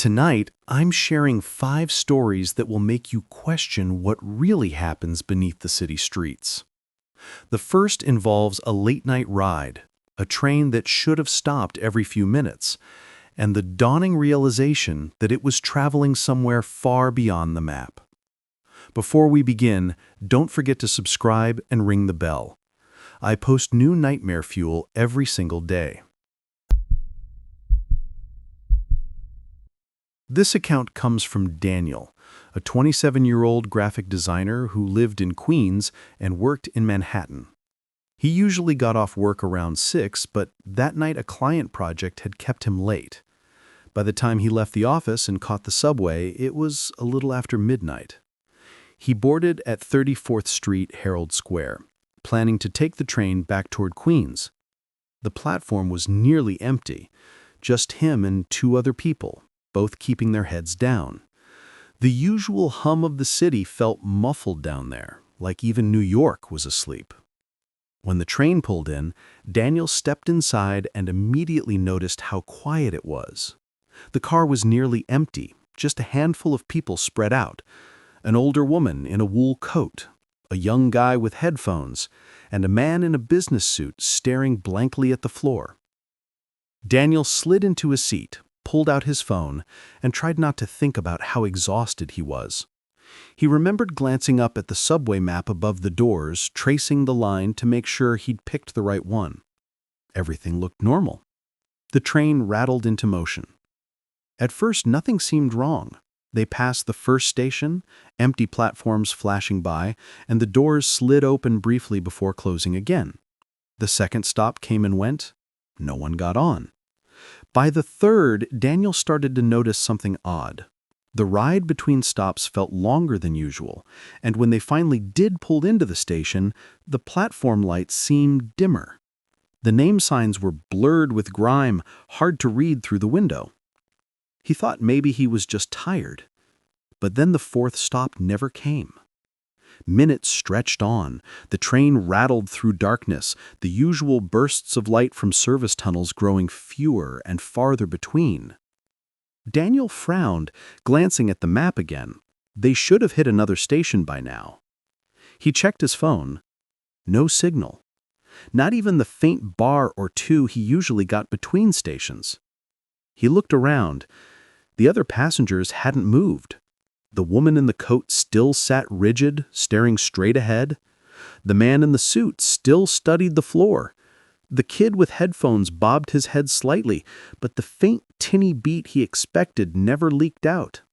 Tonight, I'm sharing 5 stories that will make you question what really happens beneath the city streets. The first involves a late-night ride, a train that should have stopped every few minutes, and the dawning realization that it was traveling somewhere far beyond the map. Before we begin, don't forget to subscribe and ring the bell. I post new nightmare fuel every single day. This account comes from Daniel, a 27-year-old graphic designer who lived in Queens and worked in Manhattan. He usually got off work around 6, but that night a client project had kept him late. By the time he left the office and caught the subway, it was a little after midnight. He boarded at 34th Street, Herald Square, planning to take the train back toward Queens. The platform was nearly empty, just him and 2 other people, both keeping their heads down. The usual hum of the city felt muffled down there, like even New York was asleep. When the train pulled in, Daniel stepped inside and immediately noticed how quiet it was. The car was nearly empty, just a handful of people spread out. An older woman in a wool coat, a young guy with headphones, and a man in a business suit staring blankly at the floor. Daniel slid into a seat, pulled out his phone, and tried not to think about how exhausted he was. He remembered glancing up at the subway map above the doors, tracing the line to make sure he'd picked the right one. Everything looked normal. The train rattled into motion. At first, nothing seemed wrong. They passed the first station, empty platforms flashing by, and the doors slid open briefly before closing again. The second stop came and went. No one got on. By the third, Daniel started to notice something odd. The ride between stops felt longer than usual, and when they finally did pull into the station, the platform lights seemed dimmer. The name signs were blurred with grime, hard to read through the window. He thought maybe he was just tired. But then the 4th stop never came. Minutes stretched on. The train rattled through darkness, the usual bursts of light from service tunnels growing fewer and farther between. Daniel frowned, glancing at the map again. They should have hit another station by now. He checked his phone. No signal. Not even the faint bar or 2 he usually got between stations. He looked around. The other passengers hadn't moved. The woman in the coat still sat rigid, staring straight ahead. The man in the suit still studied the floor. The kid with headphones bobbed his head slightly, but the faint, tinny beat he expected never leaked out.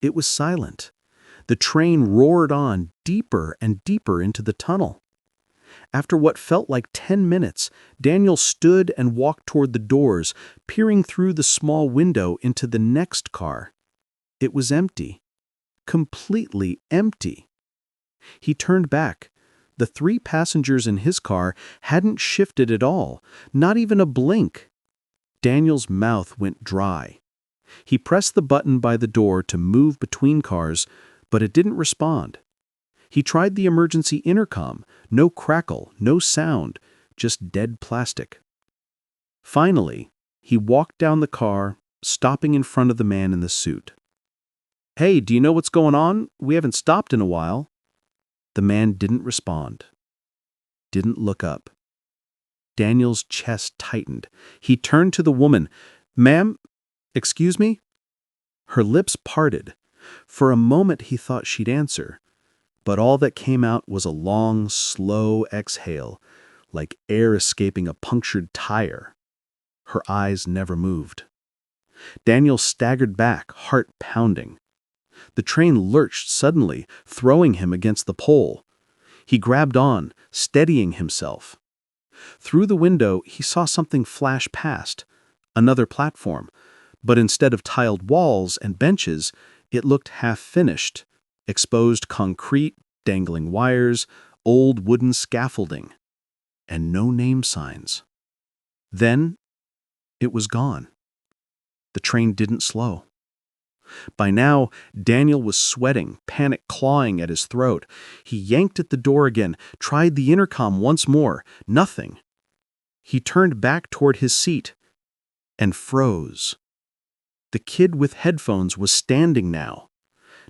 It was silent. The train roared on, deeper and deeper into the tunnel. After what felt like 10 minutes, Daniel stood and walked toward the doors, peering through the small window into the next car. It was empty. Completely empty. He turned back. The 3 passengers in his car hadn't shifted at all, not even a blink. Daniel's mouth went dry. He pressed the button by the door to move between cars, but it didn't respond. He tried the emergency intercom. No crackle, no sound, just dead plastic. Finally, he walked down the car, stopping in front of the man in the suit. "Hey, do you know what's going on? We haven't stopped in a while." The man didn't respond. Didn't look up. Daniel's chest tightened. He turned to the woman. "Ma'am, excuse me?" Her lips parted. For a moment he thought she'd answer, but all that came out was a long, slow exhale, like air escaping a punctured tire. Her eyes never moved. Daniel staggered back, heart pounding. The train lurched suddenly, throwing him against the pole. He grabbed on, steadying himself. Through the window, he saw something flash past, another platform, but instead of tiled walls and benches, it looked half-finished, exposed concrete, dangling wires, old wooden scaffolding, and no name signs. Then, it was gone. The train didn't slow. By now, Daniel was sweating, panic clawing at his throat. He yanked at the door again, tried the intercom once more. Nothing. He turned back toward his seat and froze. The kid with headphones was standing now.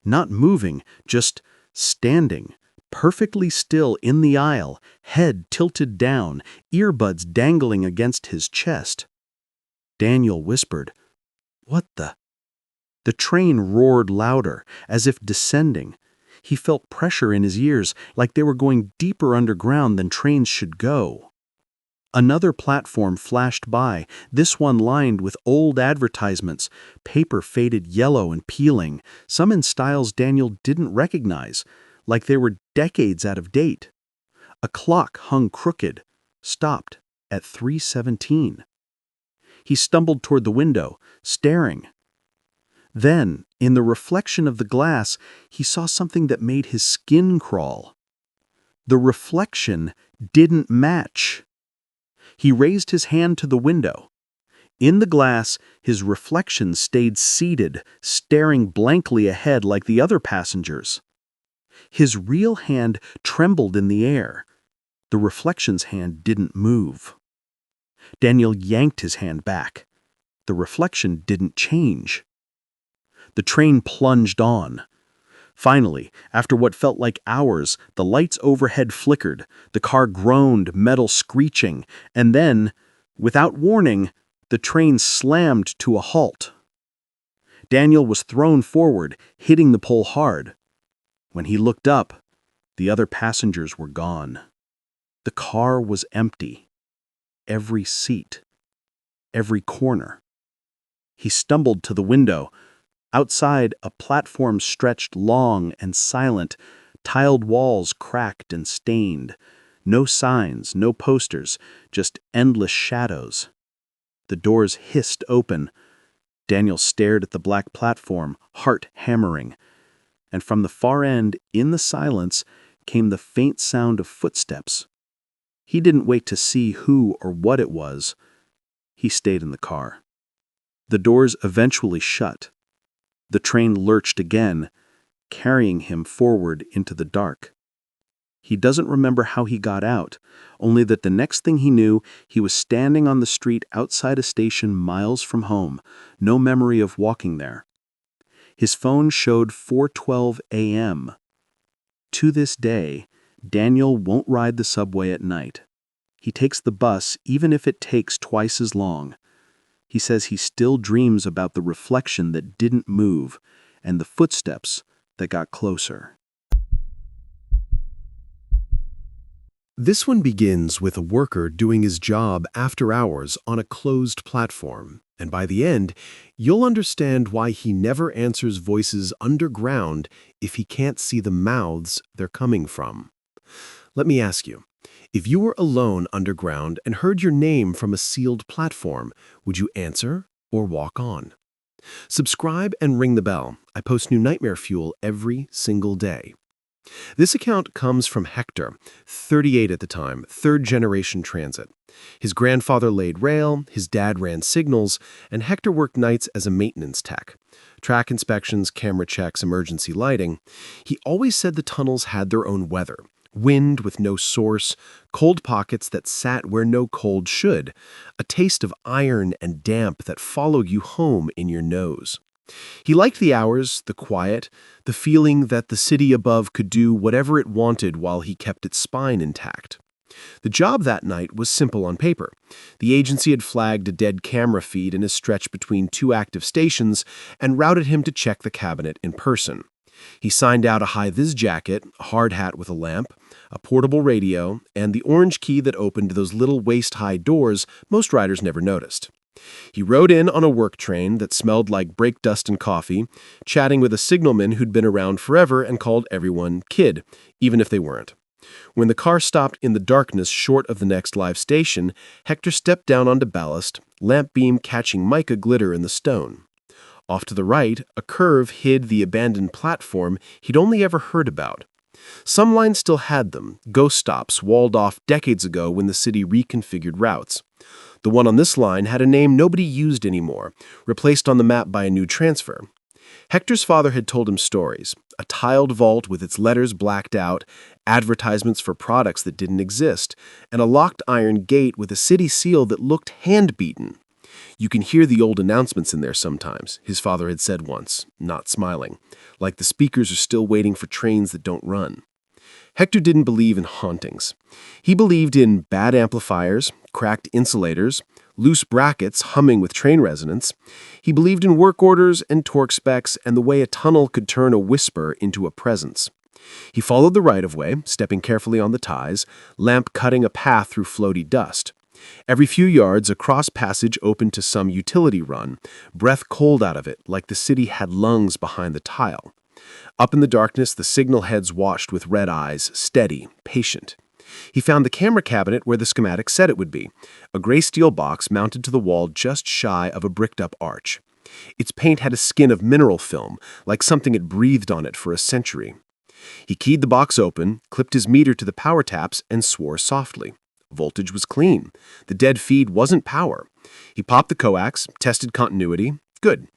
Not moving, just standing, perfectly still in the aisle, head tilted down, earbuds dangling against his chest. Daniel whispered, "What the?" The train roared louder, as if descending. He felt pressure in his ears, like they were going deeper underground than trains should go. Another platform flashed by, this one lined with old advertisements, paper faded yellow and peeling, some in styles Daniel didn't recognize, like they were decades out of date. A clock hung crooked, stopped at 3:17. He stumbled toward the window, staring. Then, in the reflection of the glass, he saw something that made his skin crawl. The reflection didn't match. He raised his hand to the window. In the glass, his reflection stayed seated, staring blankly ahead like the other passengers. His real hand trembled in the air. The reflection's hand didn't move. Daniel yanked his hand back. The reflection didn't change. The train plunged on. Finally, after what felt like hours, the lights overhead flickered, the car groaned, metal screeching, and then, without warning, the train slammed to a halt. Daniel was thrown forward, hitting the pole hard. When he looked up, the other passengers were gone. The car was empty. Every seat. Every corner. He stumbled to the window. Outside, a platform stretched long and silent, tiled walls cracked and stained. No signs, no posters, just endless shadows. The doors hissed open. Daniel stared at the black platform, heart hammering. And from the far end, in the silence, came the faint sound of footsteps. He didn't wait to see who or what it was. He stayed in the car. The doors eventually shut. The train lurched again, carrying him forward into the dark. He doesn't remember how he got out, only that the next thing he knew, he was standing on the street outside a station miles from home, no memory of walking there. His phone showed 4:12 a.m. To this day, Daniel won't ride the subway at night. He takes the bus even if it takes twice as long. He says he still dreams about the reflection that didn't move and the footsteps that got closer. This one begins with a worker doing his job after hours on a closed platform, and by the end, you'll understand why he never answers voices underground if he can't see the mouths they're coming from. Let me ask you, if you were alone underground and heard your name from a sealed platform, would you answer or walk on? Subscribe and ring the bell. I post new nightmare fuel every single day. This account comes from Hector, 38 at the time, third-generation transit. His grandfather laid rail, his dad ran signals, and Hector worked nights as a maintenance tech. Track inspections, camera checks, emergency lighting. He always said the tunnels had their own weather. Wind with no source, cold pockets that sat where no cold should, a taste of iron and damp that followed you home in your nose. He liked the hours, the quiet, the feeling that the city above could do whatever it wanted while he kept its spine intact. The job that night was simple on paper. The agency had flagged a dead camera feed in a stretch between two active stations and routed him to check the cabinet in person. He signed out a high-vis jacket, a hard hat with a lamp, a portable radio, and the orange key that opened those little waist-high doors most riders never noticed. He rode in on a work train that smelled like brake dust and coffee, chatting with a signalman who'd been around forever and called everyone kid, even if they weren't. When the car stopped in the darkness short of the next live station, Hector stepped down onto ballast, lamp beam catching mica glitter in the stone. Off to the right, a curve hid the abandoned platform he'd only ever heard about. Some lines still had them, ghost stops walled off decades ago when the city reconfigured routes. The one on this line had a name nobody used anymore, replaced on the map by a new transfer. Hector's father had told him stories, a tiled vault with its letters blacked out, advertisements for products that didn't exist, and a locked iron gate with a city seal that looked hand-beaten. You can hear the old announcements in there sometimes, his father had said once, not smiling, like the speakers are still waiting for trains that don't run. Hector didn't believe in hauntings. He believed in bad amplifiers, cracked insulators, loose brackets humming with train resonance. He believed in work orders and torque specs and the way a tunnel could turn a whisper into a presence. He followed the right-of-way, stepping carefully on the ties, lamp cutting a path through floaty dust. Every few yards, a cross passage opened to some utility run, breath cold out of it like the city had lungs behind the tile. Up in the darkness, the signal heads watched with red eyes, steady, patient. He found the camera cabinet where the schematic said it would be, a gray steel box mounted to the wall just shy of a bricked-up arch. Its paint had a skin of mineral film, like something had breathed on it for a century. He keyed the box open, clipped his meter to the power taps, and swore softly. Voltage was clean. The dead feed wasn't power. He popped the coax, tested continuity. Good.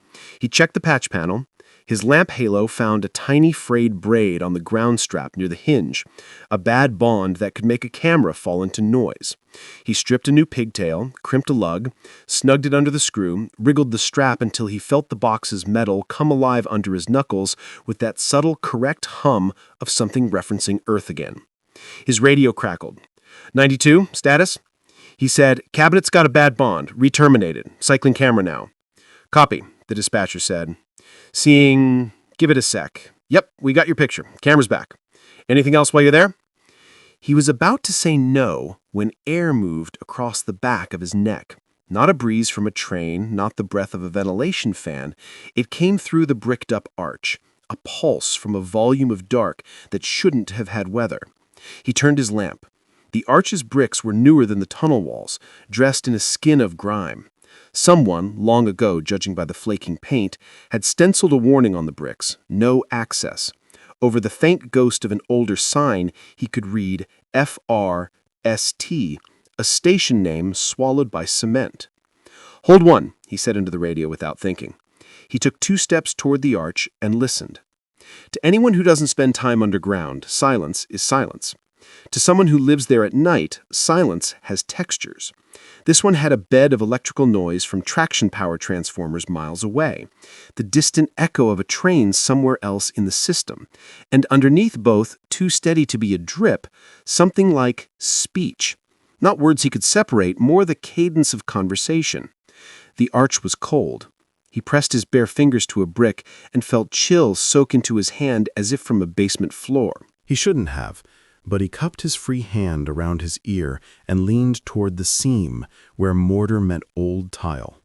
He checked the patch panel. His lamp halo found a tiny frayed braid on the ground strap near the hinge, a bad bond that could make a camera fall into noise. He stripped a new pigtail, crimped a lug, snugged it under the screw, wriggled the strap until he felt the box's metal come alive under his knuckles with that subtle, correct hum of something referencing Earth again. His radio crackled. 92, status? He said, cabinet's got a bad bond, re-terminated, cycling camera now. Copy, the dispatcher said. Seeing, give it a sec. Yep, we got your picture. Camera's back. Anything else while you're there? He was about to say no when air moved across the back of his neck. Not a breeze from a train, not the breath of a ventilation fan. It came through the bricked-up arch, a pulse from a volume of dark that shouldn't have had weather. He turned his lamp. The arch's bricks were newer than the tunnel walls, dressed in a skin of grime. Someone, long ago judging by the flaking paint, had stenciled a warning on the bricks, no access. Over the faint ghost of an older sign, he could read FRST, a station name swallowed by cement. Hold one, he said into the radio without thinking. He took 2 steps toward the arch and listened. To anyone who doesn't spend time underground, silence is silence. To someone who lives there at night, silence has textures. This one had a bed of electrical noise from traction power transformers miles away, the distant echo of a train somewhere else in the system, and underneath both, too steady to be a drip, something like speech. Not words he could separate, more the cadence of conversation. The arch was cold. He pressed his bare fingers to a brick and felt chills soak into his hand as if from a basement floor. He shouldn't have, but he cupped his free hand around his ear and leaned toward the seam where mortar met old tile.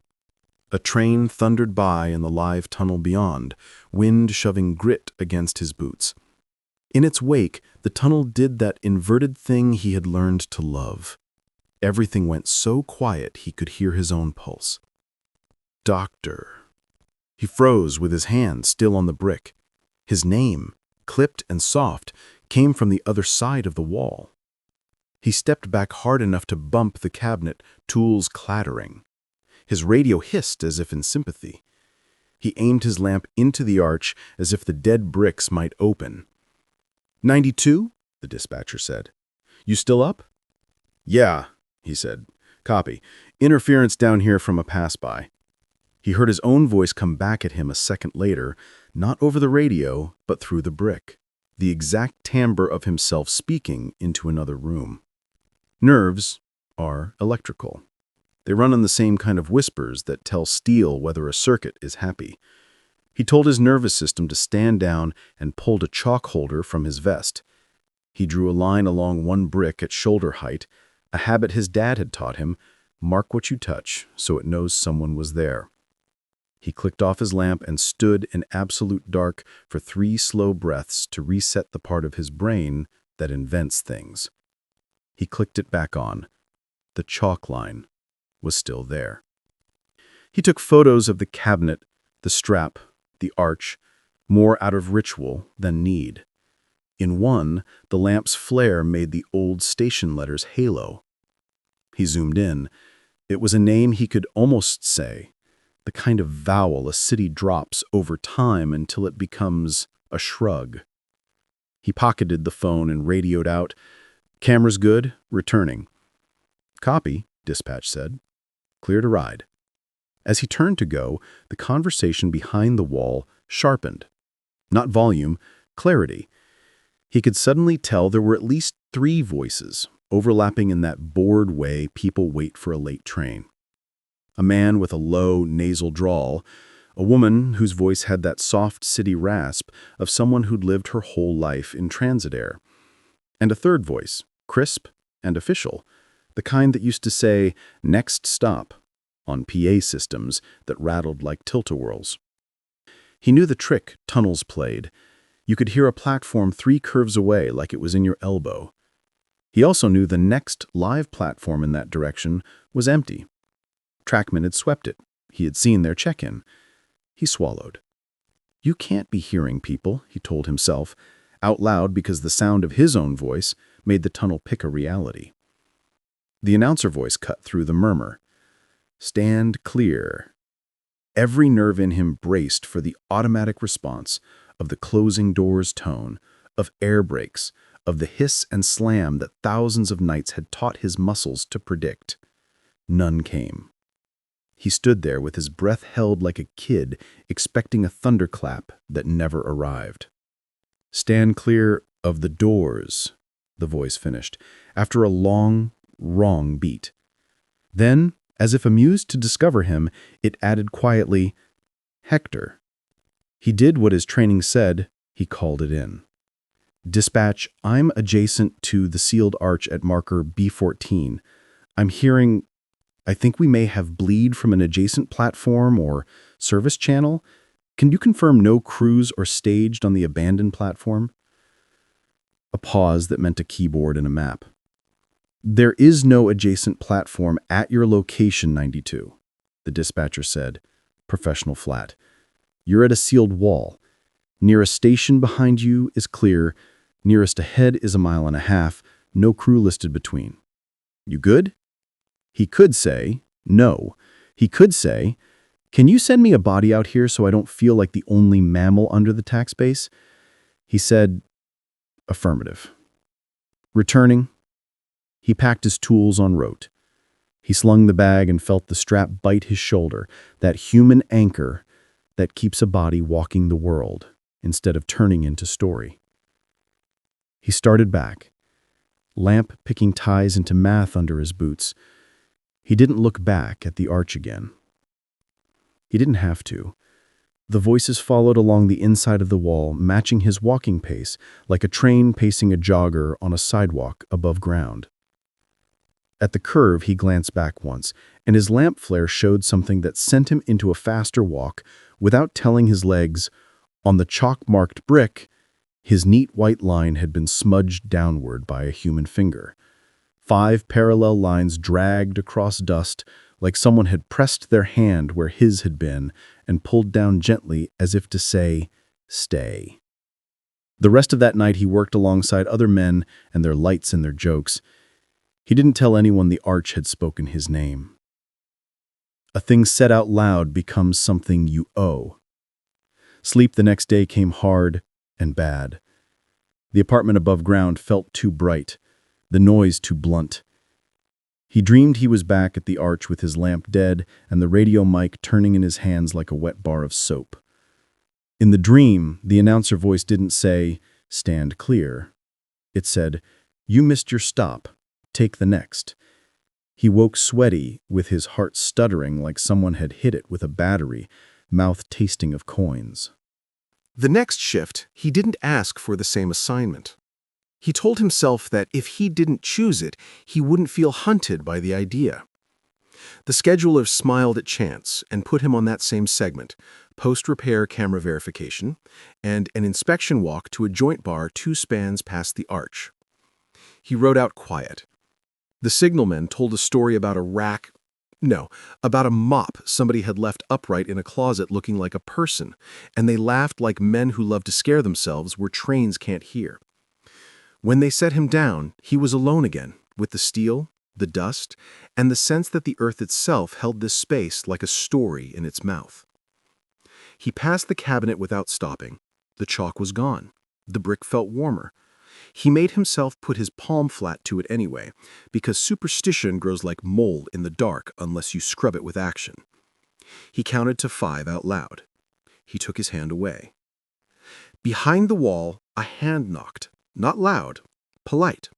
A train thundered by in the live tunnel beyond, wind shoving grit against his boots. In its wake, the tunnel did that inverted thing he had learned to love. Everything went so quiet he could hear his own pulse. Doctor. He froze with his hand still on the brick. His name, clipped and soft, came from the other side of the wall. He stepped back hard enough to bump the cabinet, tools clattering. His radio hissed as if in sympathy. He aimed his lamp into the arch as if the dead bricks might open. 92, the dispatcher said. You still up? Yeah, he said. Copy. Interference down here from a pass-by. He heard his own voice come back at him a second later, not over the radio, but through the brick. The exact timbre of himself speaking into another room. Nerves are electrical. They run on the same kind of whispers that tell steel whether a circuit is happy. He told his nervous system to stand down and pulled a chalk holder from his vest. He drew a line along one brick at shoulder height, a habit his dad had taught him, mark what you touch so it knows someone was there. He clicked off his lamp and stood in absolute dark for 3 slow breaths to reset the part of his brain that invents things. He clicked it back on. The chalk line was still there. He took photos of the cabinet, the strap, the arch, more out of ritual than need. In one, the lamp's flare made the old station letters halo. He zoomed in. It was a name he could almost say, the kind of vowel a city drops over time until it becomes a shrug. He pocketed the phone and radioed out, "Camera's good, returning." "Copy," dispatch said. "Clear to ride." As he turned to go, the conversation behind the wall sharpened. Not volume, clarity. He could suddenly tell there were at least 3 voices, overlapping in that bored way people wait for a late train. A man with a low, nasal drawl, a woman whose voice had that soft city rasp of someone who'd lived her whole life in transit air, and a third voice, crisp and official, the kind that used to say, "Next stop," on PA systems that rattled like tilt-a-whirls. He knew the trick tunnels played. You could hear a platform 3 curves away like it was in your elbow. He also knew the next live platform in that direction was empty. Trackmen had swept it. He had seen their check-in. He swallowed. You can't be hearing people, he told himself, out loud because the sound of his own voice made the tunnel pick a reality. The announcer voice cut through the murmur. Stand clear. Every nerve in him braced for the automatic response of the closing doors tone, of air brakes, of the hiss and slam that thousands of nights had taught his muscles to predict. None came. He stood there with his breath held like a kid, expecting a thunderclap that never arrived. Stand clear of the doors, the voice finished, after a long, wrong beat. Then, as if amused to discover him, it added quietly, Hector. He did what his training said. He called it in. Dispatch, I'm adjacent to the sealed arch at marker B14. I'm hearing, I think we may have bleed from an adjacent platform or service channel. Can you confirm no crews or staged on the abandoned platform? A pause that meant a keyboard and a map. There is no adjacent platform at your location, 92, the dispatcher said, professional flat. You're at a sealed wall. Nearest station behind you is clear. Nearest ahead is 1.5 miles. No crew listed between. You good? He could say, no. He could say, can you send me a body out here so I don't feel like the only mammal under the tax base? He said, affirmative. Returning, he packed his tools en route. He slung the bag and felt the strap bite his shoulder, that human anchor that keeps a body walking the world instead of turning into story. He started back, lamp picking ties into math under his boots. He didn't look back at the arch again. He didn't have to. The voices followed along the inside of the wall, matching his walking pace like a train pacing a jogger on a sidewalk above ground. At the curve, he glanced back once, and his lamp flare showed something that sent him into a faster walk without telling his legs. On the chalk-marked brick, his neat white line had been smudged downward by a human finger. 5 parallel lines dragged across dust like someone had pressed their hand where his had been and pulled down gently as if to say, stay. The rest of that night he worked alongside other men and their lights and their jokes. He didn't tell anyone the arch had spoken his name. A thing said out loud becomes something you owe. Sleep the next day came hard and bad. The apartment above ground felt too bright, the noise too blunt. He dreamed he was back at the arch with his lamp dead and the radio mic turning in his hands like a wet bar of soap. In the dream, the announcer voice didn't say, stand clear. It said, you missed your stop. Take the next. He woke sweaty, with his heart stuttering like someone had hit it with a battery, mouth tasting of coins. The next shift, he didn't ask for the same assignment. He told himself that if he didn't choose it, he wouldn't feel hunted by the idea. The scheduler smiled at chance and put him on that same segment, post-repair camera verification, and an inspection walk to a joint bar 2 spans past the arch. He rode out quiet. The signalman told a story about about a mop somebody had left upright in a closet looking like a person, and they laughed like men who love to scare themselves where trains can't hear. When they set him down, he was alone again, with the steel, the dust, and the sense that the earth itself held this space like a story in its mouth. He passed the cabinet without stopping. The chalk was gone. The brick felt warmer. He made himself put his palm flat to it anyway, because superstition grows like mold in the dark unless you scrub it with action. He counted to 5 out loud. He took his hand away. Behind the wall, a hand knocked, not loud, polite.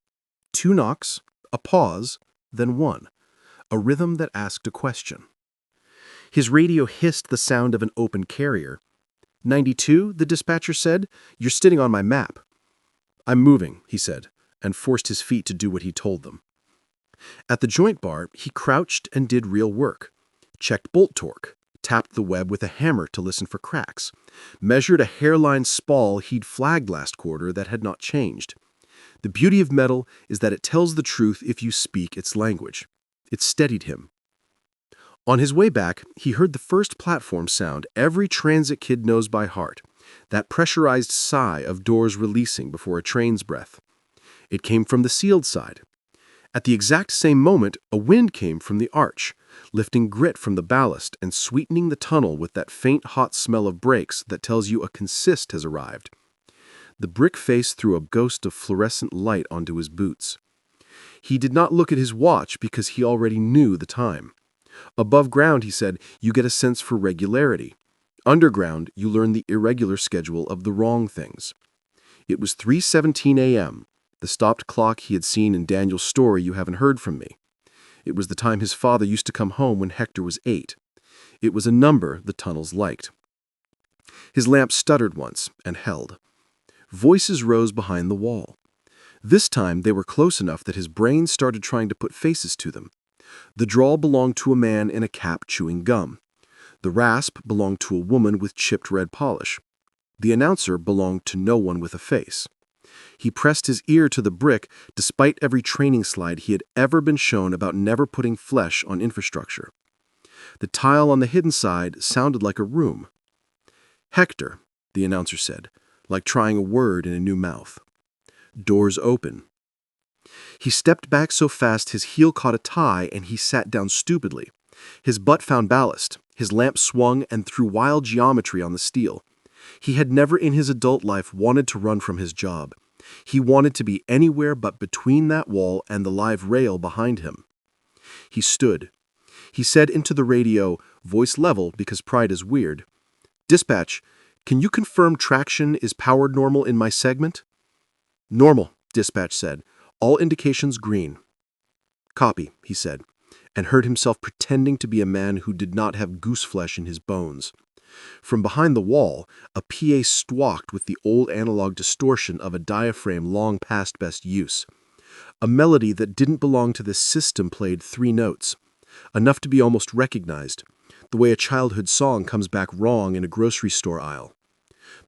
2 knocks, a pause, then 1, a rhythm that asked a question. His radio hissed the sound of an open carrier. 92, the dispatcher said, "You're sitting on my map." "I'm moving," he said, and forced his feet to do what he told them. At the joint bar, he crouched and did real work. Checked bolt torque, tapped the web with a hammer to listen for cracks, measured a hairline spall he'd flagged last quarter that had not changed. The beauty of metal is that it tells the truth if you speak its language. It steadied him. On his way back, he heard the first platform sound every transit kid knows by heart, that pressurized sigh of doors releasing before a train's breath. It came from the sealed side. At the exact same moment, a wind came from the arch, lifting grit from the ballast and sweetening the tunnel with that faint hot smell of brakes that tells you a consist has arrived. The brick face threw a ghost of fluorescent light onto his boots. He did not look at his watch because he already knew the time. Above ground, he said, you get a sense for regularity. Underground, you learn the irregular schedule of the wrong things. It was 3:17 a.m., the stopped clock he had seen in Daniel's story You Haven't Heard From Me. It was the time his father used to come home when Hector was 8. It was a number the tunnels liked. His lamp stuttered once and held. Voices rose behind the wall. This time they were close enough that his brain started trying to put faces to them. The drawl belonged to a man in a cap chewing gum. The rasp belonged to a woman with chipped red polish. The announcer belonged to no one with a face. He pressed his ear to the brick despite every training slide he had ever been shown about never putting flesh on infrastructure. The tile on the hidden side sounded like a room. "Hector," the announcer said, like trying a word in a new mouth. "Doors open." He stepped back so fast his heel caught a tie and he sat down stupidly. His butt found ballast. His lamp swung and threw wild geometry on the steel. He had never in his adult life wanted to run from his job. He wanted to be anywhere but between that wall and the live rail behind him. He stood. He said into the radio, voice level because pride is weird, "Dispatch, can you confirm traction is powered normal in my segment?" "Normal," dispatch said. "All indications green." "Copy," he said, and heard himself pretending to be a man who did not have goose flesh in his bones. From behind the wall, a PA squawked with the old analog distortion of a diaphragm long past best use. A melody that didn't belong to this system played 3 notes, enough to be almost recognized, the way a childhood song comes back wrong in a grocery store aisle.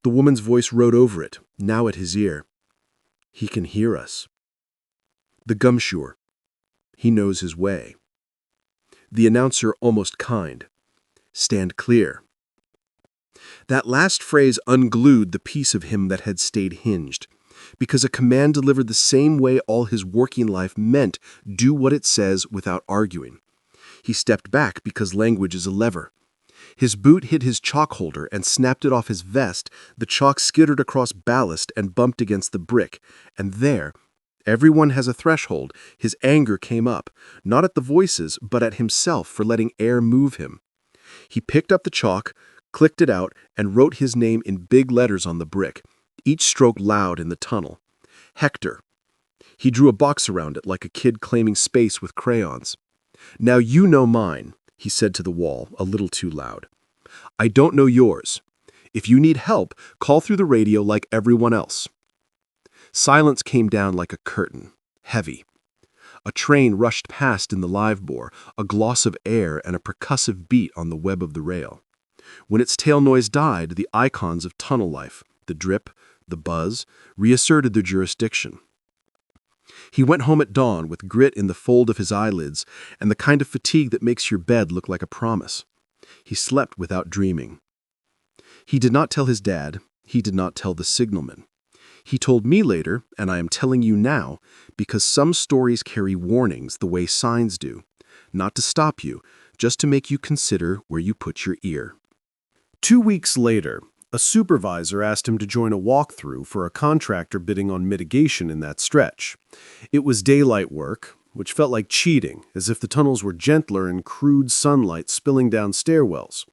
The woman's voice rode over it, now at his ear. "He can hear us." The gumshoer. "He knows his way." The announcer almost kind. "Stand clear." That last phrase unglued the piece of him that had stayed hinged, because a command delivered the same way all his working life meant do what it says without arguing. He stepped back because language is a lever. His boot hit his chalk holder and snapped it off his vest. The chalk skittered across ballast and bumped against the brick, and there, everyone has a threshold, his anger came up, not at the voices, but at himself for letting air move him. He picked up the chalk, clicked it out, and wrote his name in big letters on the brick, each stroke loud in the tunnel. Hector. He drew a box around it like a kid claiming space with crayons. "Now you know mine," he said to the wall, a little too loud. "I don't know yours. If you need help, call through the radio like everyone else." Silence came down like a curtain, heavy. A train rushed past in the live bore, a gloss of air and a percussive beat on the web of the rail. When its tail noise died, the icons of tunnel life, the drip, the buzz, reasserted their jurisdiction. He went home at dawn with grit in the fold of his eyelids and the kind of fatigue that makes your bed look like a promise. He slept without dreaming. He did not tell his dad. He did not tell the signalman. He told me later, and I am telling you now, because some stories carry warnings the way signs do, not to stop you, just to make you consider where you put your ear. 2 weeks later, a supervisor asked him to join a walkthrough for a contractor bidding on mitigation in that stretch. It was daylight work, which felt like cheating, as if the tunnels were gentler in crude sunlight spilling down stairwells.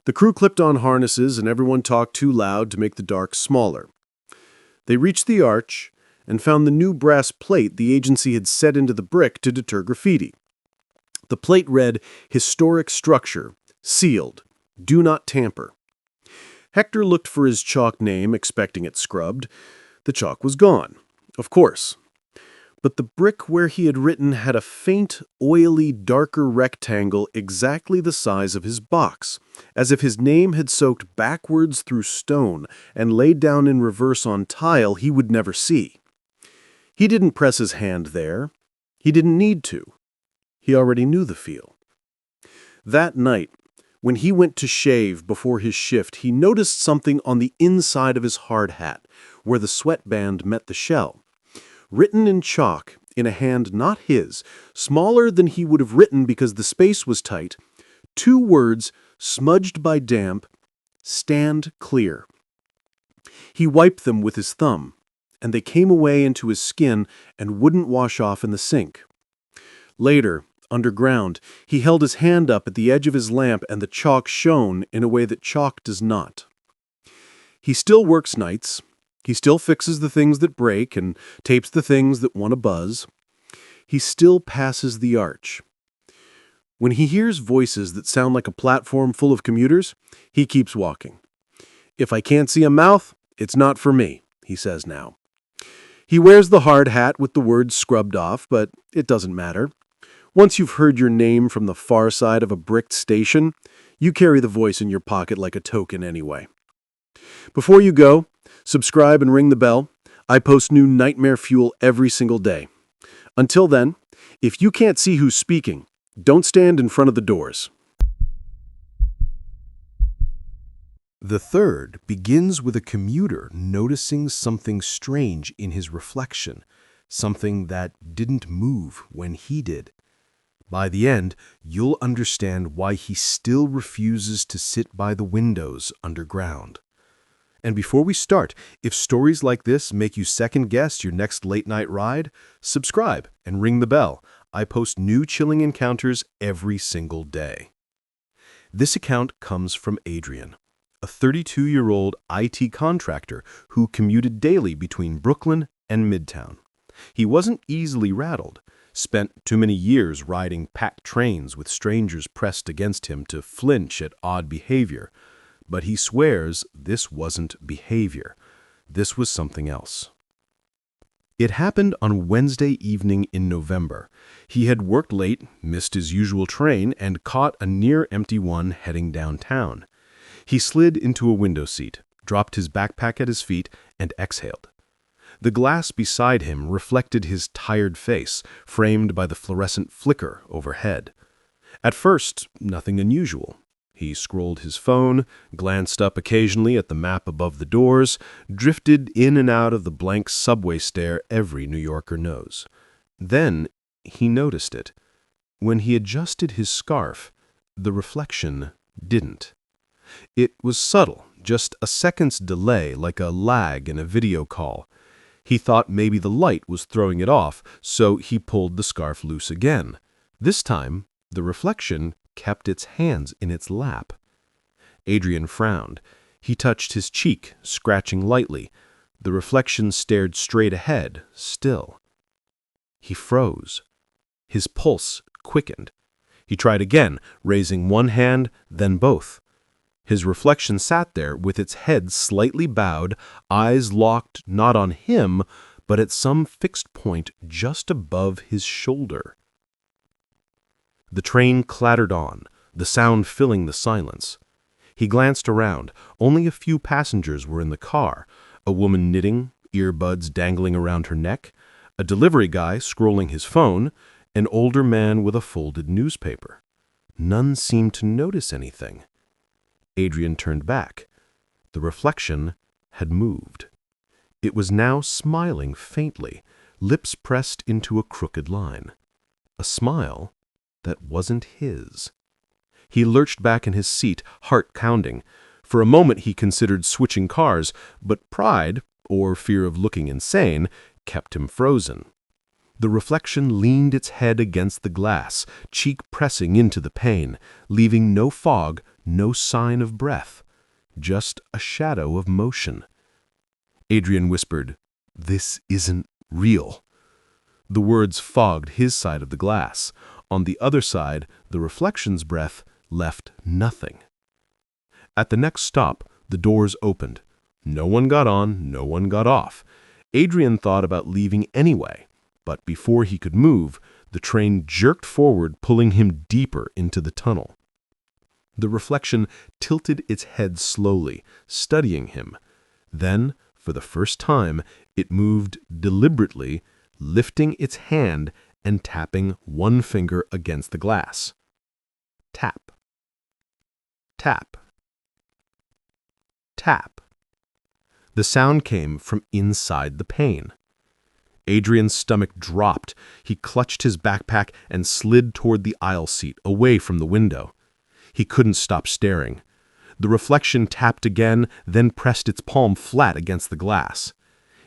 The crew clipped on harnesses and everyone talked too loud to make the dark smaller. They reached the arch and found the new brass plate the agency had set into the brick to deter graffiti. The plate read, "Historic Structure, Sealed, Do Not Tamper." Hector looked for his chalk name, expecting it scrubbed. The chalk was gone, of course. But the brick where he had written had a faint, oily, darker rectangle exactly the size of his box, as if his name had soaked backwards through stone and laid down in reverse on tile he would never see. He didn't press his hand there. He didn't need to. He already knew the feel. That night, when he went to shave before his shift, he noticed something on the inside of his hard hat, where the sweatband met the shell. Written in chalk, in a hand not his, smaller than he would have written because the space was tight, 2 words, smudged by damp, "Stand clear." He wiped them with his thumb, and they came away into his skin and wouldn't wash off in the sink. Later, underground, he held his hand up at the edge of his lamp and the chalk shone in a way that chalk does not. He still works nights. He still fixes the things that break and tapes the things that want to buzz. He still passes the arch. When he hears voices that sound like a platform full of commuters, he keeps walking. "If I can't see a mouth, it's not for me," he says now. He wears the hard hat with the words scrubbed off, but it doesn't matter. Once you've heard your name from the far side of a bricked station, you carry the voice in your pocket like a token anyway. Before you go, subscribe and ring the bell. I post new nightmare fuel every single day. Until then, if you can't see who's speaking, don't stand in front of the doors. The third begins with a commuter noticing something strange in his reflection, something that didn't move when he did. By the end, you'll understand why he still refuses to sit by the windows underground. And before we start, if stories like this make you second-guess your next late-night ride, subscribe and ring the bell. I post new chilling encounters every single day. This account comes from Adrian, a 32-year-old IT contractor who commuted daily between Brooklyn and Midtown. He wasn't easily rattled, spent too many years riding packed trains with strangers pressed against him to flinch at odd behavior. But he swears this wasn't behavior. This was something else. It happened on Wednesday evening in November. He had worked late, missed his usual train, and caught a near-empty one heading downtown. He slid into a window seat, dropped his backpack at his feet, and exhaled. The glass beside him reflected his tired face, framed by the fluorescent flicker overhead. At first, nothing unusual. He scrolled his phone, glanced up occasionally at the map above the doors, drifted in and out of the blank subway stare every New Yorker knows. Then he noticed it. When he adjusted his scarf, the reflection didn't. It was subtle, just a second's delay, like a lag in a video call. He thought maybe the light was throwing it off, so he pulled the scarf loose again. This time, the reflection kept its hands in its lap. Adrian frowned. He touched his cheek, scratching lightly. The reflection stared straight ahead, still. He froze. His pulse quickened. He tried again, raising one hand, then both. His reflection sat there with its head slightly bowed, eyes locked not on him, but at some fixed point just above his shoulder. The train clattered on, the sound filling the silence. He glanced around. Only a few passengers were in the car. A woman knitting, earbuds dangling around her neck, a delivery guy scrolling his phone, an older man with a folded newspaper. None seemed to notice anything. Adrian turned back. The reflection had moved. It was now smiling faintly, lips pressed into a crooked line. A smile that wasn't his. He lurched back in his seat, heart pounding. For a moment he considered switching cars, but pride, or fear of looking insane, kept him frozen. The reflection leaned its head against the glass, cheek pressing into the pane, leaving no fog, no sign of breath, just a shadow of motion. Adrian whispered, "This isn't real." The words fogged his side of the glass. On the other side, the reflection's breath left nothing. At the next stop, the doors opened. No one got on, no one got off. Adrian thought about leaving anyway, but before he could move, the train jerked forward, pulling him deeper into the tunnel. The reflection tilted its head slowly, studying him. Then, for the first time, it moved deliberately, lifting its hand and tapping one finger against the glass. Tap. Tap. Tap. The sound came from inside the pane. Adrian's stomach dropped. He clutched his backpack and slid toward the aisle seat, away from the window. He couldn't stop staring. The reflection tapped again, then pressed its palm flat against the glass.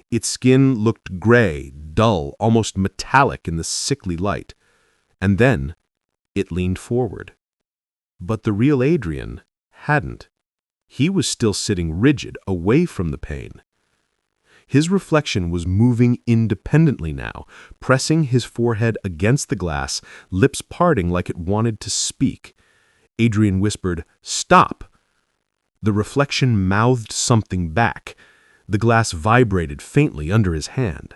Its skin looked gray, dull, almost metallic in the sickly light. And then it leaned forward. But the real Adrian hadn't. He was still sitting rigid, away from the pane. His reflection was moving independently now, pressing his forehead against the glass, lips parting like it wanted to speak. Adrian whispered, "Stop!" The reflection mouthed something back. The glass vibrated faintly under his hand.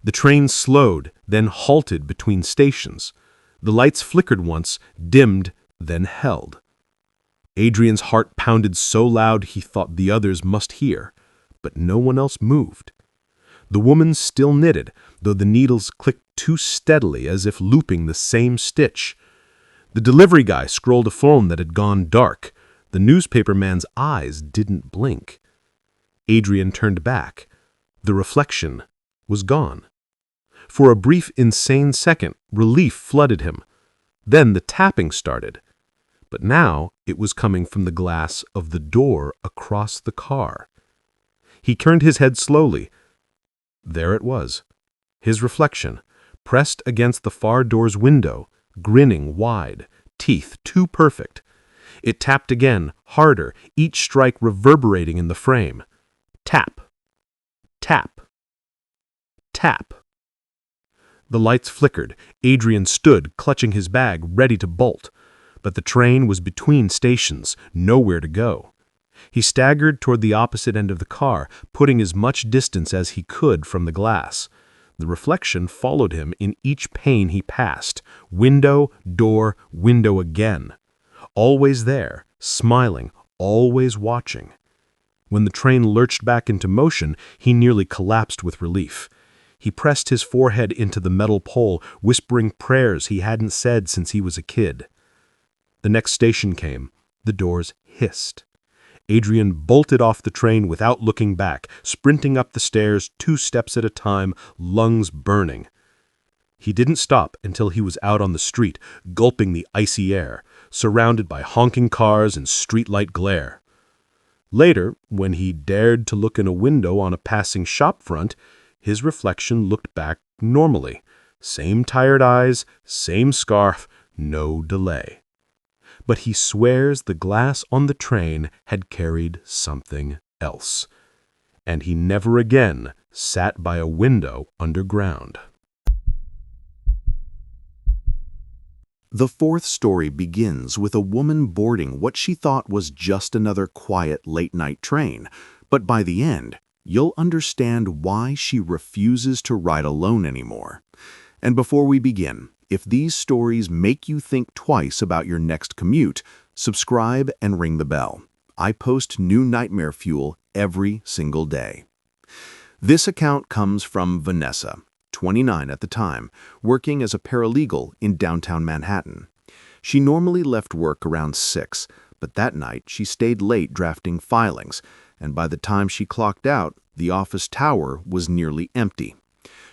The train slowed, then halted between stations. The lights flickered once, dimmed, then held. Adrian's heart pounded so loud he thought the others must hear, but no one else moved. The woman still knitted, though the needles clicked too steadily as if looping the same stitch. The delivery guy scrolled a phone that had gone dark. The newspaper man's eyes didn't blink. Adrian turned back. The reflection was gone. For a brief, insane second, relief flooded him. Then the tapping started. But now it was coming from the glass of the door across the car. He turned his head slowly. There it was, his reflection, pressed against the far door's window, grinning wide, teeth too perfect. It tapped again, harder, each strike reverberating in the frame. Tap. Tap. Tap. The lights flickered. Adrian stood, clutching his bag, ready to bolt. But the train was between stations, nowhere to go. He staggered toward the opposite end of the car, putting as much distance as he could from the glass. The reflection followed him in each pane he passed. Window, door, window again. Always there, smiling, always watching. When the train lurched back into motion, he nearly collapsed with relief. He pressed his forehead into the metal pole, whispering prayers he hadn't said since he was a kid. The next station came. The doors hissed. Adrian bolted off the train without looking back, sprinting up the stairs 2 steps at a time, lungs burning. He didn't stop until he was out on the street, gulping the icy air, surrounded by honking cars and streetlight glare. Later, when he dared to look in a window on a passing shop front, his reflection looked back normally. Same tired eyes, same scarf, no delay. But he swears the glass on the train had carried something else. And he never again sat by a window underground. The fourth story begins with a woman boarding what she thought was just another quiet late-night train, but by the end, you'll understand why she refuses to ride alone anymore. And before we begin, if these stories make you think twice about your next commute, subscribe and ring the bell. I post new nightmare fuel every single day. This account comes from Vanessa, 29 at the time, working as a paralegal in downtown Manhattan. She normally left work around 6, but that night she stayed late drafting filings, and by the time she clocked out, the office tower was nearly empty.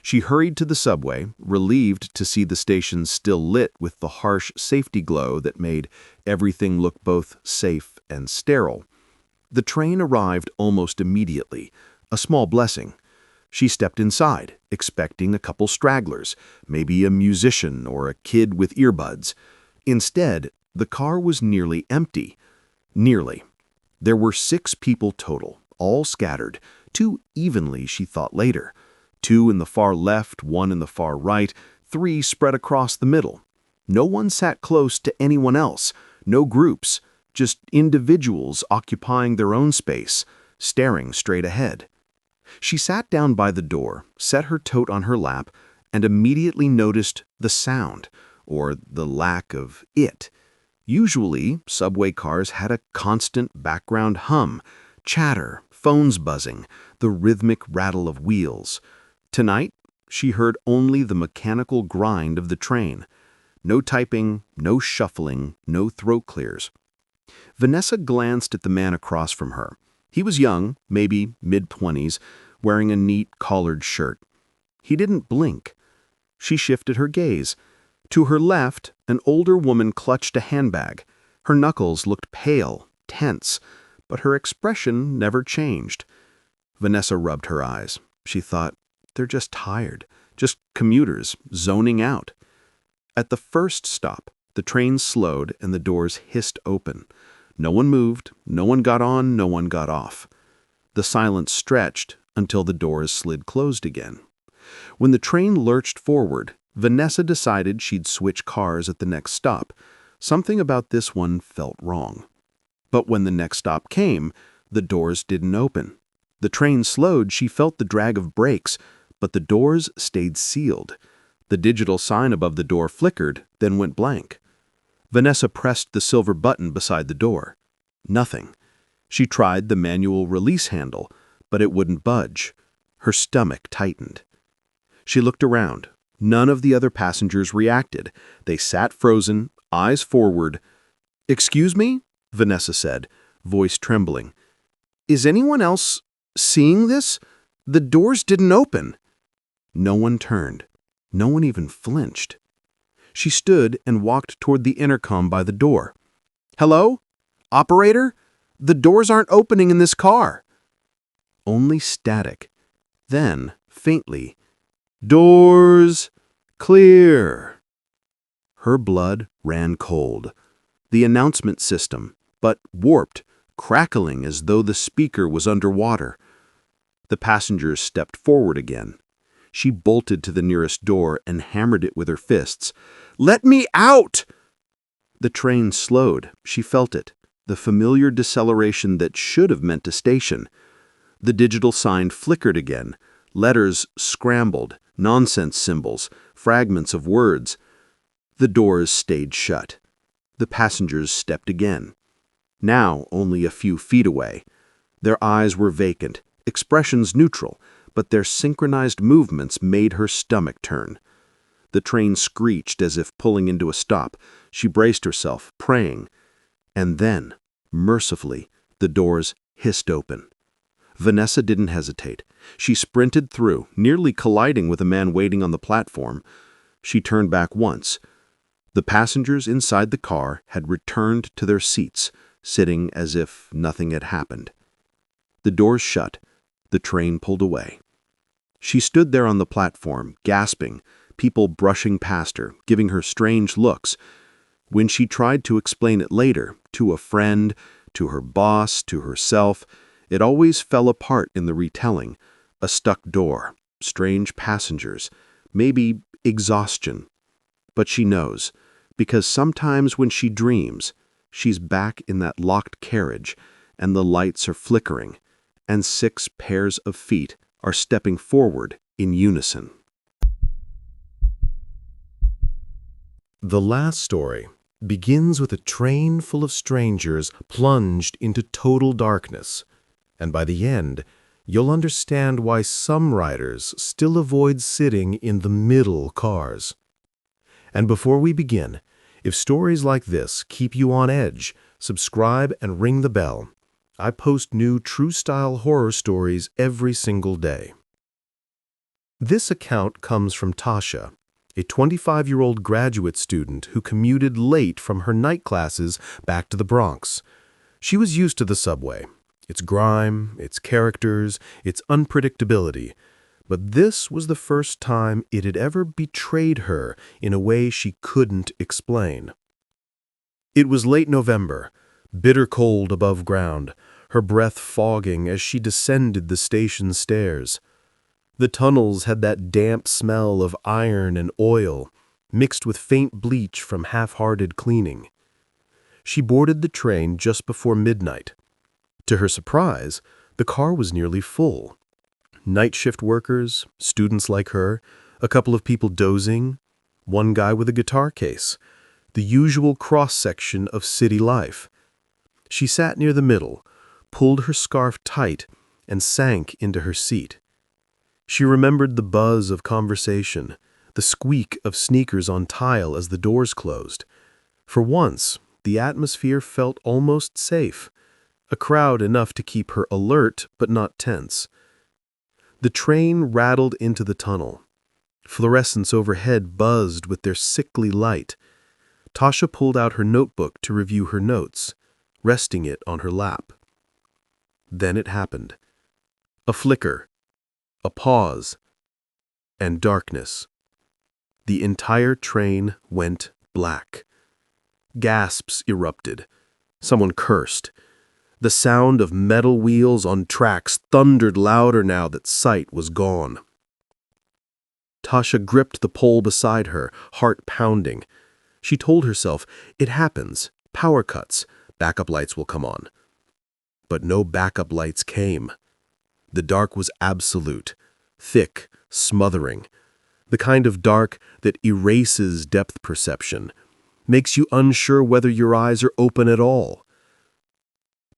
She hurried to the subway, relieved to see the station still lit with the harsh safety glow that made everything look both safe and sterile. The train arrived almost immediately, a small blessing. She stepped inside, expecting a couple stragglers, maybe a musician or a kid with earbuds. Instead, the car was nearly empty. Nearly. There were 6 people total, all scattered, 2 evenly, she thought later. 2 in the far left, 1 in the far right, 3 spread across the middle. No one sat close to anyone else, no groups, just individuals occupying their own space, staring straight ahead. She sat down by the door, set her tote on her lap, and immediately noticed the sound, or the lack of it. Usually, subway cars had a constant background hum, chatter, phones buzzing, the rhythmic rattle of wheels. Tonight, she heard only the mechanical grind of the train. No typing, no shuffling, no throat clears. Vanessa glanced at the man across from her. He was young, maybe mid-20s, wearing a neat collared shirt. He didn't blink. She shifted her gaze. To her left, an older woman clutched a handbag. Her knuckles looked pale, tense, but her expression never changed. Vanessa rubbed her eyes. She thought, they're just tired, just commuters, zoning out. At the first stop, the train slowed and the doors hissed open. No one moved, no one got on, no one got off. The silence stretched until the doors slid closed again. When the train lurched forward, Vanessa decided she'd switch cars at the next stop. Something about this one felt wrong. But when the next stop came, the doors didn't open. The train slowed, she felt the drag of brakes, but the doors stayed sealed. The digital sign above the door flickered, then went blank. Vanessa pressed the silver button beside the door. Nothing. She tried the manual release handle, but it wouldn't budge. Her stomach tightened. She looked around. None of the other passengers reacted. They sat frozen, eyes forward. "Excuse me?" Vanessa said, voice trembling. "Is anyone else seeing this? The doors didn't open." No one turned. No one even flinched. She stood and walked toward the intercom by the door. "Hello? Operator? The doors aren't opening in this car." Only static. Then, faintly, "Doors clear." Her blood ran cold. The announcement system, but warped, crackling as though the speaker was underwater. The passengers stepped forward again. She bolted to the nearest door and hammered it with her fists. "Let me out!" The train slowed. She felt it, the familiar deceleration that should have meant a station. The digital sign flickered again. Letters scrambled, nonsense symbols, fragments of words. The doors stayed shut. The passengers stepped again. Now only a few feet away. Their eyes were vacant, expressions neutral, but their synchronized movements made her stomach turn. The train screeched as if pulling into a stop. She braced herself, praying. And then, mercifully, the doors hissed open. Vanessa didn't hesitate. She sprinted through, nearly colliding with a man waiting on the platform. She turned back once. The passengers inside the car had returned to their seats, sitting as if nothing had happened. The doors shut. The train pulled away. She stood there on the platform, gasping, people brushing past her, giving her strange looks. When she tried to explain it later, to a friend, to her boss, to herself, it always fell apart in the retelling. A stuck door, strange passengers, maybe exhaustion. But she knows, because sometimes when she dreams, she's back in that locked carriage, and the lights are flickering, and 6 pairs of feet are stepping forward in unison. The last story begins with a train full of strangers plunged into total darkness, and by the end, you'll understand why some riders still avoid sitting in the middle cars. And before we begin, if stories like this keep you on edge, subscribe and ring the bell. I post new true-style horror stories every single day. This account comes from Tasha, a 25-year-old graduate student who commuted late from her night classes back to the Bronx. She was used to the subway, its grime, its characters, its unpredictability. But this was the first time it had ever betrayed her in a way she couldn't explain. It was late November, bitter cold above ground, her breath fogging as she descended the station stairs. The tunnels had that damp smell of iron and oil, mixed with faint bleach from half-hearted cleaning. She boarded the train just before midnight. To her surprise, the car was nearly full. Night shift workers, students like her, a couple of people dozing, one guy with a guitar case, the usual cross-section of city life. She sat near the middle, pulled her scarf tight, and sank into her seat. She remembered the buzz of conversation, the squeak of sneakers on tile as the doors closed. For once, the atmosphere felt almost safe, a crowd enough to keep her alert but not tense. The train rattled into the tunnel. Fluorescents overhead buzzed with their sickly light. Tasha pulled out her notebook to review her notes, resting it on her lap. Then it happened. A flicker, a pause, and darkness. The entire train went black. Gasps erupted. Someone cursed. The sound of metal wheels on tracks thundered louder now that sight was gone. Tasha gripped the pole beside her, heart pounding. She told herself, it happens, power cuts, backup lights will come on. But no backup lights came. The dark was absolute, thick, smothering, the kind of dark that erases depth perception, makes you unsure whether your eyes are open at all.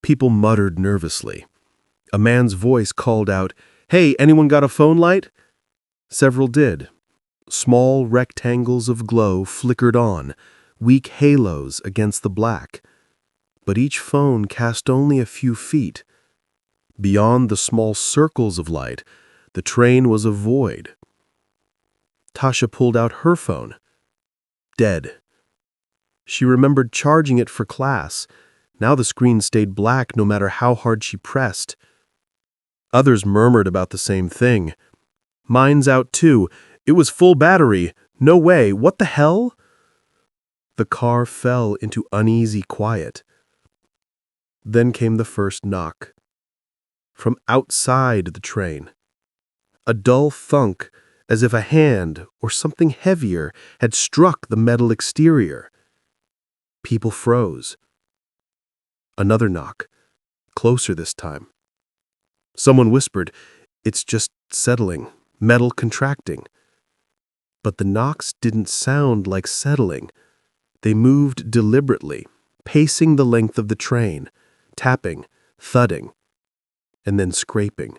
People muttered nervously. A man's voice called out, "Hey, anyone got a phone light?" Several did. Small rectangles of glow flickered on, weak halos against the black. But each phone cast only a few feet. Beyond the small circles of light, the train was a void. Tasha pulled out her phone. Dead. She remembered charging it for class. Now the screen stayed black no matter how hard she pressed. Others murmured about the same thing. "Mine's out too. It was full battery. No way. What the hell?" The car fell into uneasy quiet. Then came the first knock. From outside the train. A dull thunk, as if a hand or something heavier had struck the metal exterior. People froze. Another knock, closer this time. Someone whispered, "It's just settling, metal contracting." But the knocks didn't sound like settling. They moved deliberately, pacing the length of the train, tapping, thudding, and then scraping.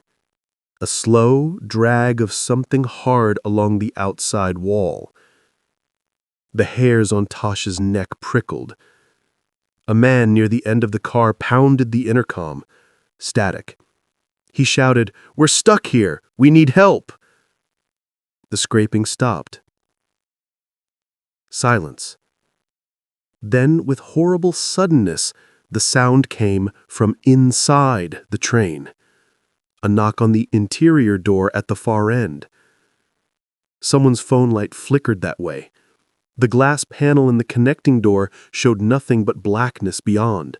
A slow drag of something hard along the outside wall. The hairs on Tasha's neck prickled. A man near the end of the car pounded the intercom. Static. He shouted, "We're stuck here! We need help!" The scraping stopped. Silence. Then, with horrible suddenness, the sound came from inside the train. A knock on the interior door at the far end. Someone's phone light flickered that way. The glass panel in the connecting door showed nothing but blackness beyond.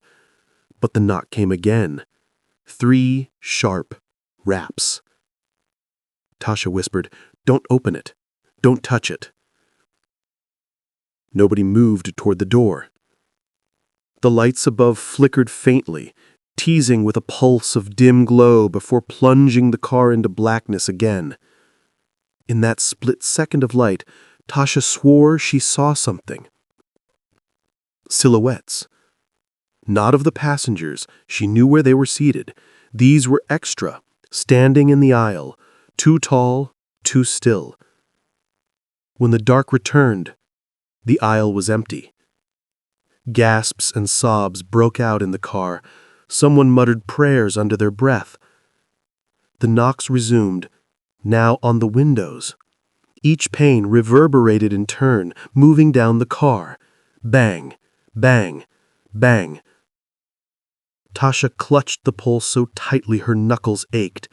But the knock came again. 3 sharp raps. Tasha whispered, "Don't open it. Don't touch it." Nobody moved toward the door. The lights above flickered faintly, teasing with a pulse of dim glow before plunging the car into blackness again. In that split second of light, Tasha swore she saw something. Silhouettes. Not of the passengers, she knew where they were seated. These were extra, standing in the aisle, too tall, too still. When the dark returned, the aisle was empty. Gasps and sobs broke out in the car. Someone muttered prayers under their breath. The knocks resumed, now on the windows. Each pane reverberated in turn, moving down the car. Bang, bang, bang. Tasha clutched the pole so tightly her knuckles ached.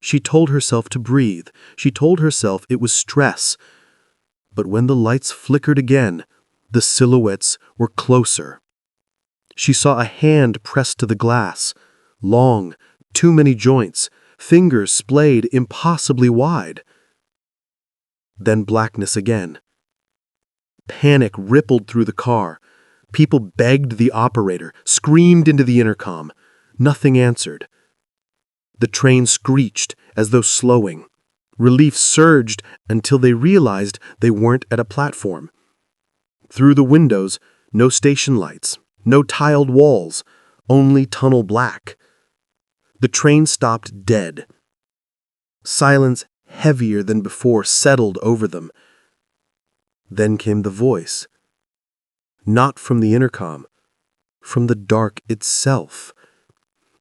She told herself to breathe. She told herself it was stress. But when the lights flickered again, the silhouettes were closer. She saw a hand pressed to the glass. Long, too many joints, fingers splayed impossibly wide. Then blackness again. Panic rippled through the car. People begged the operator, screamed into the intercom. Nothing answered. The train screeched as though slowing. Relief surged until they realized they weren't at a platform. Through the windows, no station lights, no tiled walls, only tunnel black. The train stopped dead. Silence heavier than before settled over them. Then came the voice. Not from the intercom, from the dark itself.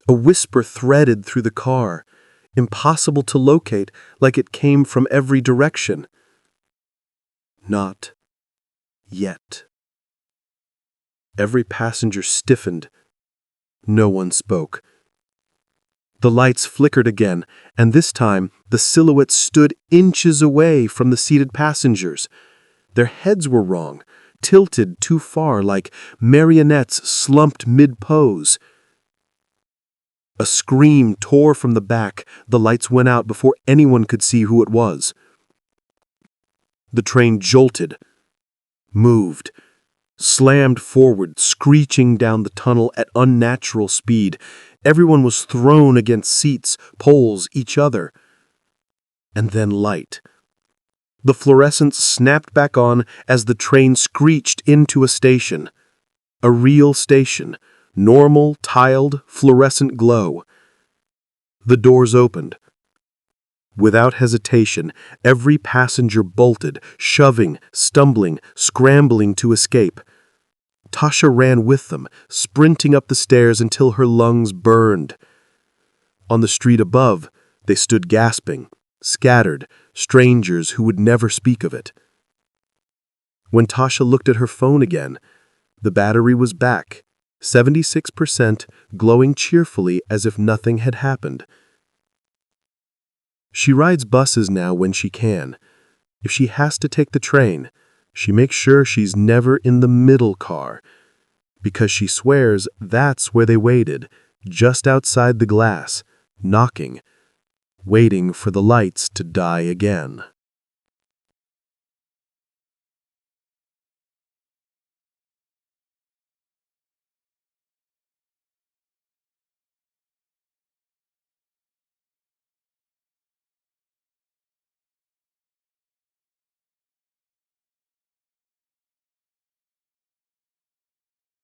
A whisper threaded through the car, impossible to locate, like it came from every direction. Not yet. Every passenger stiffened. No one spoke. The lights flickered again, and this time the silhouettes stood inches away from the seated passengers. Their heads were wrong, tilted too far like marionettes slumped mid-pose. A scream tore from the back. The lights went out before anyone could see who it was. The train jolted, moved, slammed forward, screeching down the tunnel at unnatural speed. Everyone was thrown against seats, poles, each other. And then light. The fluorescents snapped back on as the train screeched into a station. A real station. Normal, tiled, fluorescent glow. The doors opened. Without hesitation, every passenger bolted, shoving, stumbling, scrambling to escape. Tasha ran with them, sprinting up the stairs until her lungs burned. On the street above, they stood gasping, scattered, strangers who would never speak of it. When Tasha looked at her phone again, the battery was back, 76%, glowing cheerfully as if nothing had happened. She rides buses now when she can. If she has to take the train, she makes sure she's never in the middle car, because she swears that's where they waited, just outside the glass, knocking, waiting for the lights to die again.